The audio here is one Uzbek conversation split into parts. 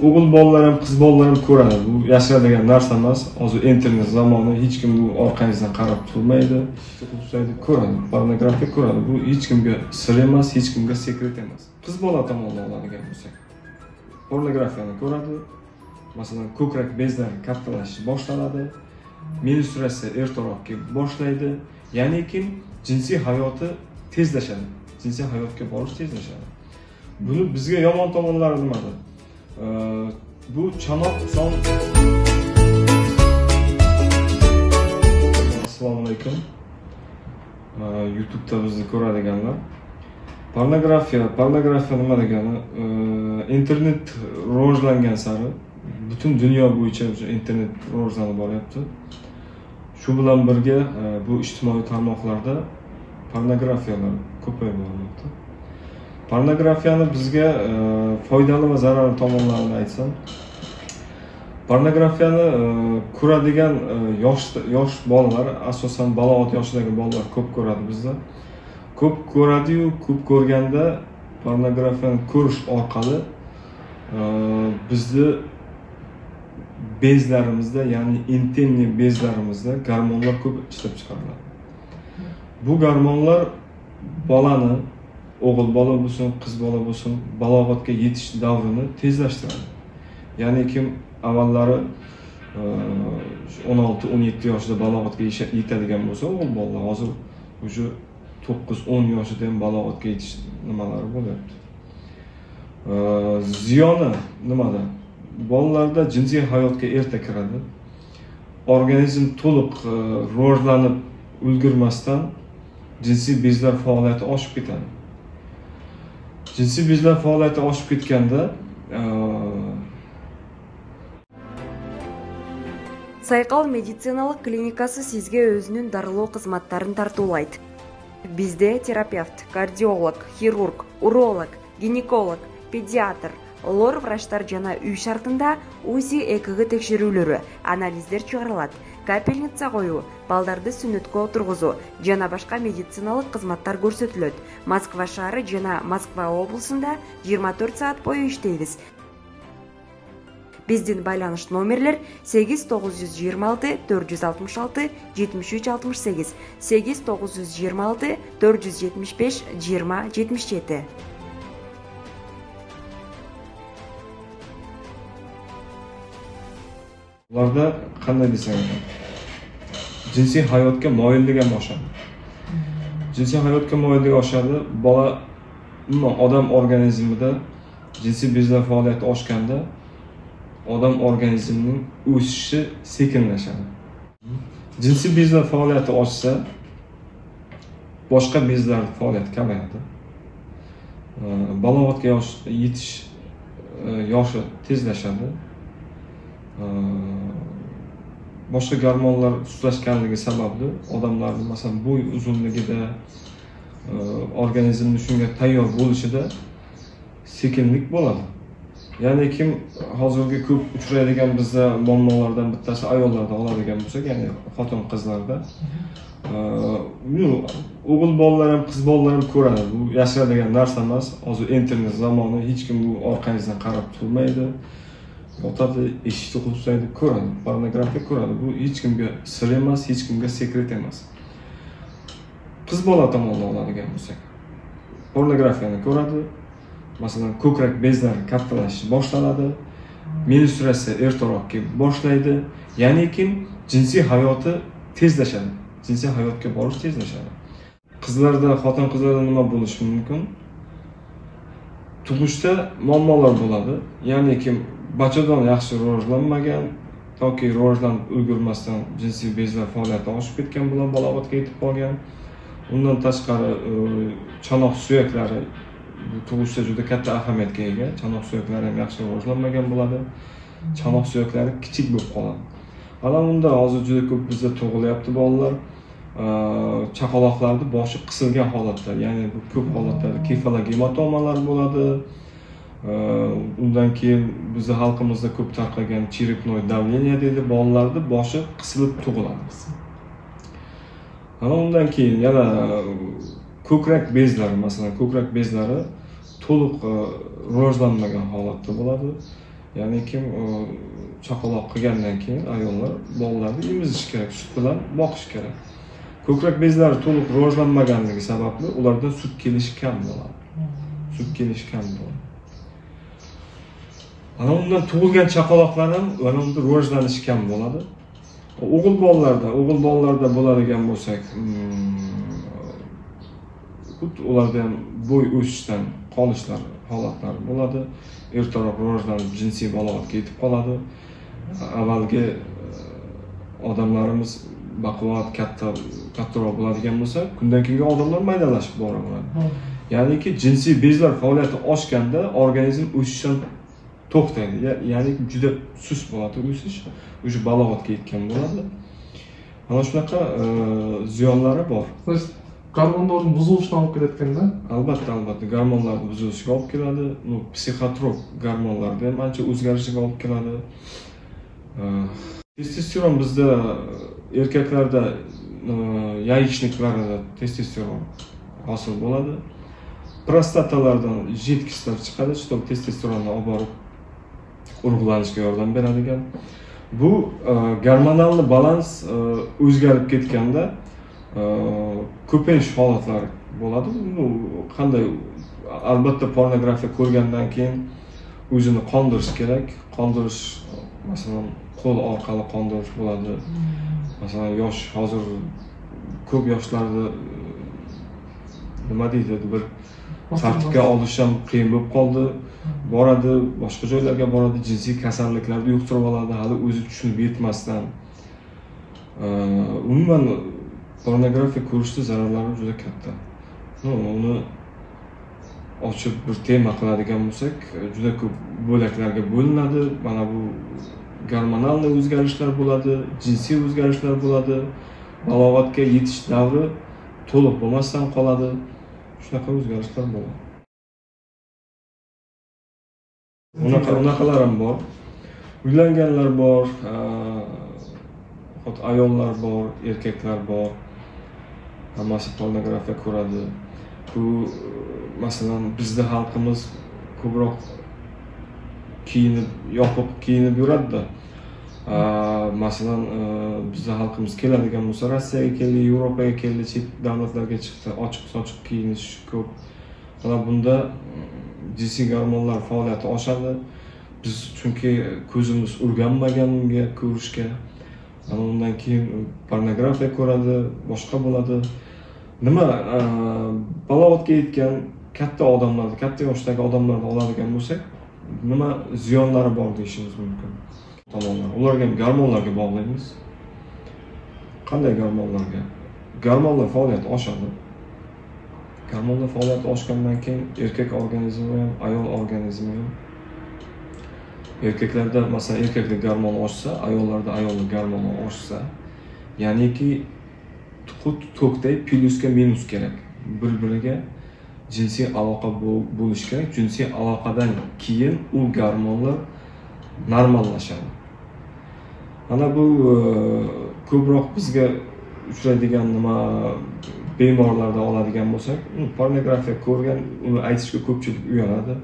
o'g'il bolalar ham qiz bolalar ham ko'radi. Bu yashiradigan narsa emas. Hozir internet zamoni, hech kim bu orqangizdan qarab turmaydi. Ko'radi, pornografiya ko'radi. Bu hech kimga sir emas, hech kimga sekret emas. Qiz bola tomonidan oladigan bo'lsak, pornografiyani ko'radi. Masalan, ko'krak bezlari kattalashish boshlanadi. Menstruatsiya ertaroq kelib boshlaydi. Ya'ni kim jinsiy hayoti tezlashadi. Jinsiy hayotga borish tezlashadi. Buni bizga yomon tomonlari nimada? Bu chanoq son. Assalomu alaykum. YouTube'da bizni ko'radiganlar. Pornografiya nima degani? Internet rivojlangan sari butun dunyo bo'yicha internet rivojlanib boryapti. Shu bilan birga bu ijtimoiy tarmoqlarda pornografiyalar ko'payib bormoqda. Pornografiyani bizga foydali va zararli tomonlarini aytsam, pornografiyani ko'radigan yosh bolalar, asosan balog'at yoshidagi bolalar ko'p ko'radi bizda. Ko'p ko'radi-yu, ko'p ko'rganda pornografiyani ko'rish orqali bizni bezlarimizda, ya'ni intimniy bezlarimizda gormonlar ko'p ishlab chiqariladi. Bu gormonlar bolani, o'g'il bola bo'lsin, qiz bola bo'lsin, balog'atga yetish davrini tezlashtiradi. Ya'ni kim avvallari 16-17 yoshida balog'atga yetadigan bo'lsa, o'g'il bolalar hozir o'sha 9-10 yoshida ham balog'atga yetish nimalari bo'lyapti. Ziyoni nimada? Bolalarda jinsiy hayotga erta kiradi. Organizm to'liq rivojlanib ulgurmasdan jinsiy bezlar faoliyati oshib ketadi. Jinsiy bezlar faoliyati oshib ketganda Sayqal медициналық klinikasi sizga o'zining darылоо xizmatlарын tartuvlaydi. Bizde terapevt, kardiolog, xirurg, urolog, ginekolog, pediatr, lor vrachlar jana uy shartында УЗИ EKG tekshiruvlari, analizlar chiqariladi. Kapelnitsa qo'yu, baldарды sunnatga o'tirg'izu, jana boshqa meditsinalik xizmatlar ko'rsatiladi. Moskva shahri jana Moskva oblastida 24 soat bo'yi ishlaymiz. Bizden байланыш номерлер 8926 466 7368 8926 475 2077. Ularda qanday desam, jinsiy hayotga moyilligi ham oshadi. Jinsiy hayotga moyilligi oshadi. Bola odam organizmida jinsiy bezlar faoliyati oshganda odam organizmining o'sishi sekinlashadi. Jinsiy bezlar faoliyati oshsa, boshqa bezlar faoliyati kamayadi. Balog'atga yetish yoshi tezlashadi. Boshqa gormonlar sustlashganligi sababli odamlarning masalan bo'y uzunligida, organizmning shunga tayyor bo'lishida sekinlik bo'ladi. Ya'ni kim hozirgi ko'p uchraydigan bizda muammolardan bittasi ayollarda oladigan bo'lsak, ya'ni xotin qizlarda o'g'il bolalar ham qiz bolalar ham ko'radi. Bu yashiradigan narsa emas. Hozir internet zamoni, hech kim bu orqangizdan qarab turmaydi. Yotadi, eshikni qo'yib ko'radi, pornografiya ko'radi. Bu hech kimga sir emas, hech kimga sekret emas. Qiz bola tomonidan oladigan bo'lsak, pornografiyani ko'radi. Masalan, ko'krak bezlari kattalashish boshlanadi. Menstruatsiya ertaroq kelib boshlaydi. Ya'ni kim jinsiy hayoti tezlashadi. Jinsiy hayotga borish tezlashadi. Qizlarda, xotin-qizlarda nima bo'lishi mumkin? Tug'ishda muammolar bo'ladi. Ya'ni kim bachadon yaxshi rivojlanmagan toki rivojlanib ulgurmasdan jinsiy bezlar faoliyati oshib ketgan bilan balog'atga yetib qolgan. Undan tashqari chanoq suyaklari tug'ishda juda katta ahamiyatga ega. Chanoq suyaklari ham yaxshi rivojlanmagan bo'ladi. Chanoq suyaklari kichik bo'lib qoladi. Ana unda hozir juda ko'p bizda tug'ilyapti bolalar. Chaqaloqlarning boshi qisilgan holatda, ya'ni bu ko'p holatlarda kefalogematomalar bo'ladi. Undan keyin bizning xalqimizda ko'p tarqalgan черепное давление deydi, bolalarning boshi qisilib tug'iladi. Ana undan keyin yana ko'krak bezlari, masalan, ko'krak bezlari to'liq rivojlanmagan holatda bo'ladi. Ya'ni kim chaqaloq qilgandan keyin ayollar bolalarni emizish kerak, sut bilan boqish kerak. Ko'krak bezlari to'liq rivojlanmaganligi sababli ulardan sut kelishi kam bo'ladi. Sut kelishi kam bo'ladi. Ana undan tug'ilgan chaqaloqlar ham ana unda rivojlanishi kam bo'ladi. O'g'il bolalarda bo'ladigan bo'lsak, ularda ham bo'y o'sishdan qolishlar holatlari bo'ladi. Ertaroq rivojlanib jinsiy balog'atga yetib qoladi. Avvalgi odamlarimiz baquvvat kattaroq bo'ladigan bo'lsa, kundan kunga odamlar maydalashib boraveradi. Ya'niki jinsiy bezlar faoliyati oshganda organizm o'sishdan to'xtaydi. Ya'ni juda sust bo'ladi o'sish, o'sha balog'atga yetgan bo'ladi. Mana shunaqa ziyonlari bor. Gormonlarning buzilishidan olib kelayotganda, albatta gormonlarning buzilishiga olib keladi. Psixotrop gormonlarda ham ancha o'zgarishga olib keladi. Testosteron bizda erkaklarda yayishniklarida testosteron hosil bo'ladi. Prostatalardan jidkislar chiqadi, shu testosteronni olib borib urug'lanishga yordam beradigan. Bu gormonal balans o'zgarib ketganda ko'payish holatlari bo'ladi. Qanday? Albatta pornografiya ko'rgandan keyin o'zini qondirish kerak. Qondirish, masalan, qo'l orqali qondirish bo'ladi. Masalan, hozir ko'p yoshlarda nima deydi, bir tartibga olish ham qiyin bo'lib qoldi. Boradi, boshqa joylarga boradi, jinsiy kasalliklarni yuqtirib oladi, hali o'zi tushunib yetmasdan. Umuman pornografiya ko'rishning zararlari juda katta. Uni ochib bir tema qiladigan bo'lsak, juda ko'p bo'laklarga bo'linadi. Mana bu gormonal o'zgarishlar bo'ladi, jinsiy o'zgarishlar bo'ladi, balog'atga yetish davri to'liq bo'lmasdan qoladi. Shunaqa o'zgarishlar bo'ladi. Unaqalar ham bor. Uylanganlar bor, ayollar bor, erkaklar bor. Hammasi pornografiya ko'radi. Bu masalan bizda xalqimiz ko'proq yopiq kiyinib yuradi-da. Masalan, bizda xalqimiz keladigan bo'lsa, Rossiyaga keldi, Yevropaga keldi, chet davlatlarga chiqdi, ochiq-sochiq kiyinish ko'p. Mana bunda jinsiy gormonlar faoliyati oshadi. Biz chunki ko'zimiz o'rganmagan unga ko'rishga. Mana undan keyin pornografiya ko'radi, boshqa bo'ladi. Nima balog'atga yetgan katta odamlarni, katta yoshdagi odamlarni oladigan bo'lsak, nima ziyonlari bor deyishimiz mumkin. Ularga ham gormonlarga bog'laymiz. Qanday gormonlarga? Gormonlar faoliyati oshadi. Gormonlar faoliyati oshgandan keyin erkak organizmi ham, ayol organizmi ham. Erkaklarda masalan erkakda gormon oshsa, ayollarda ayollik gormoni oshsa, ya'niki to'kday plyusga minus kerak. Bir-biriga jinsiy aloqa bo'lish kerak. Jinsiy aloqadan keyin u gormonlar normallashadi. Mana bu ko'proq bizga uchraydigan nima bemorlarda oladigan bo'lsak, pornografiya ko'rgan, uni aytishga ko'pchilik uyaladi.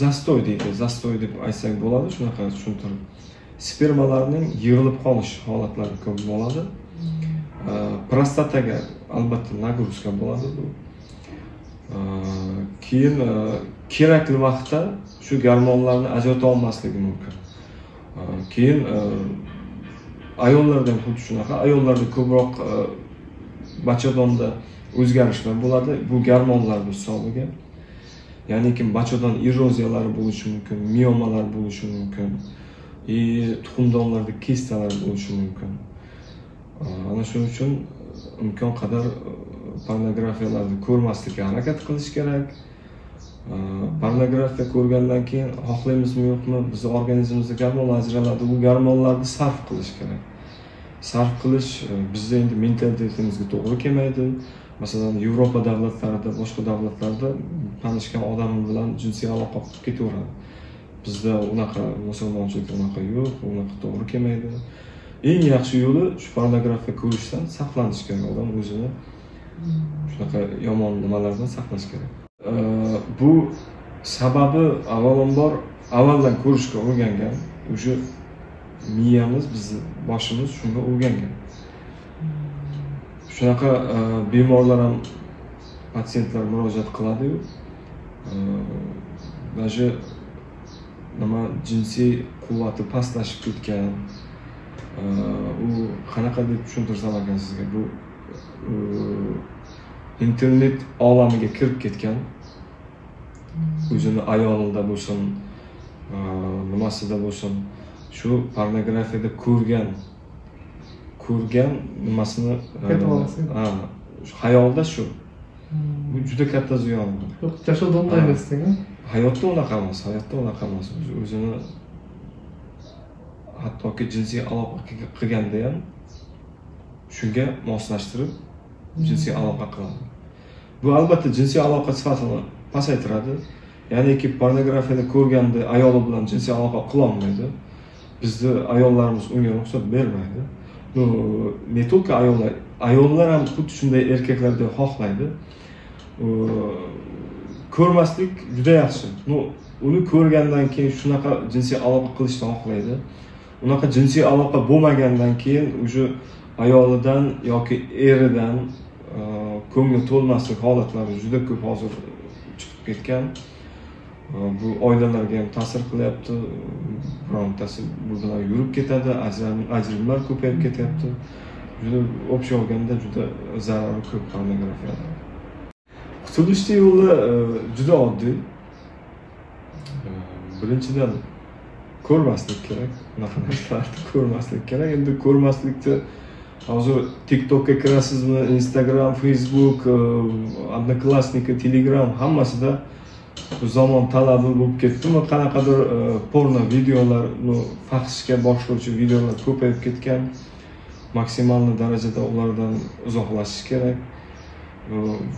Zastoy deydi, zastoy deb aytsak bo'ladi, shunaqa tushuntirib. Spermalarning yig'ilib qolish holatlari ko'p bo'ladi. Prostataga albatta nagruska bo'ladi bu. Keyin kerakli vaqtda shu gormonlarni ajrata olmasligi mumkin. Keyin ayollarda ham xuddi shunaqa. Ayollarda ko'proq bachadonda o'zgarishlar bo'ladi. Bu gormonlar hisobiga. Ya'ni bachadon eroziyalari bo'lishi mumkin, miomalar bo'lishi mumkin. Tuxumdonlarda kistalar bo'lishi mumkin. Ana shuning uchun imkon qadar pornografiyalarni ko'rmaslikka harakat qilish kerak. Pornografiya ko'rgandan keyin xohlaymizmi yo'qmi, bizning organizmimizda gormonlar ajraladi. Bu gormonlarni sarf qilish kerak. Sarf qilish bizning endi mentalitetimizga to'g'ri kelmaydi. Masalan, Yevropa davlatlarida, boshqa davlatlarda tanishgan odam bilan jinsiy aloqa qilib ketaveradi. Bizda unaqa musulmonchilikda unaqa yo'q, unaqa to'g'ri kelmaydi. Eng yaxshi yo'li shu pornografiya ko'rishdan saqlanish kerak, odam o'zini shunaqa yomon nimalardan saqlash kerak. Bu Sababi avvalambor avvaldan ko'rishga o'rgangan. O'sha miyamiz, bizni boshimiz shunga o'rgangan. Shunaqa bemorlar ham, patsientlar murojaat qiladi-yu. Даже nima jinsiy quvvati pastlashib ketgan. U qanaqa deb tushuntirsam ekan sizga, bu internet olamiga kirib ketgan. O'zini ayolida bo'lsin, nimasida bo'lsin, shu pornografiyada ko'rgan nimasini xayolda shu. Bu juda katta ziyon. Yo'q, yashashda unday emas-ku. Hayotda unaqa emas. O'zini hattoki jinsiy aloqa qilganda ham shunga moslashtirib jinsiy aloqa qiladi. Bu albatta jinsiy aloqa sifatini pasaytiradi. Ya'niki pornografiyada ko'rganda ayoli bilan jinsiy aloqa qila olmaydi. Bizni ayollarimiz unga ruxsat bermaydi. Ne только ayollar ham xuddi shunday erkaklardek xohlaydi. Ko'rmaslik juda yaxshi. Uni ko'rgandan keyin shunaqa jinsiy aloqa qilishni xohlaydi. Unaqa jinsiy aloqa bo'lmagandan keyin o'sha ayolidan yoki eridan ko'ngli to'lmaslik holatlari juda ko'p hozir chiqib ketgan. Bu oilalarga ham ta'sir qilyapti. Birontasi bu bilan yurib ketadi, ajrimlar ko'payib ketyapti. Juda общий olganda juda zarari ko'p pornografiyada. Qutulishning yo'li juda oddiy. Birinchidan ko'rmaslik kerak. Unaqa narsalarni ko'rmaslik kerak. Endi ko'rmaslikni hozir TikTokka kirasizmi, Instagram, Facebook, Odnoklassniki, Telegram hammasida bu zamon talabi bo'lib ketdimi? Qanaqadir porno videolar, fahshga boshlovchi videolar ko'payib ketgan. Maksimal darajada ulardan uzoqlashish kerak.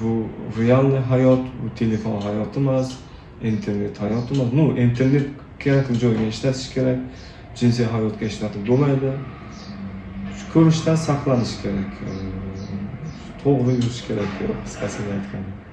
Bu realniy hayot, bu telefon hayoti emas, internet hayoti emas. Internet kerakli joyga ishlatish kerak, jinsiy hayotga ishlatib bo'lmaydi. Shu ko'rishdan saqlanish kerak. To'g'ri yurish kerak, qisqasini aytganda.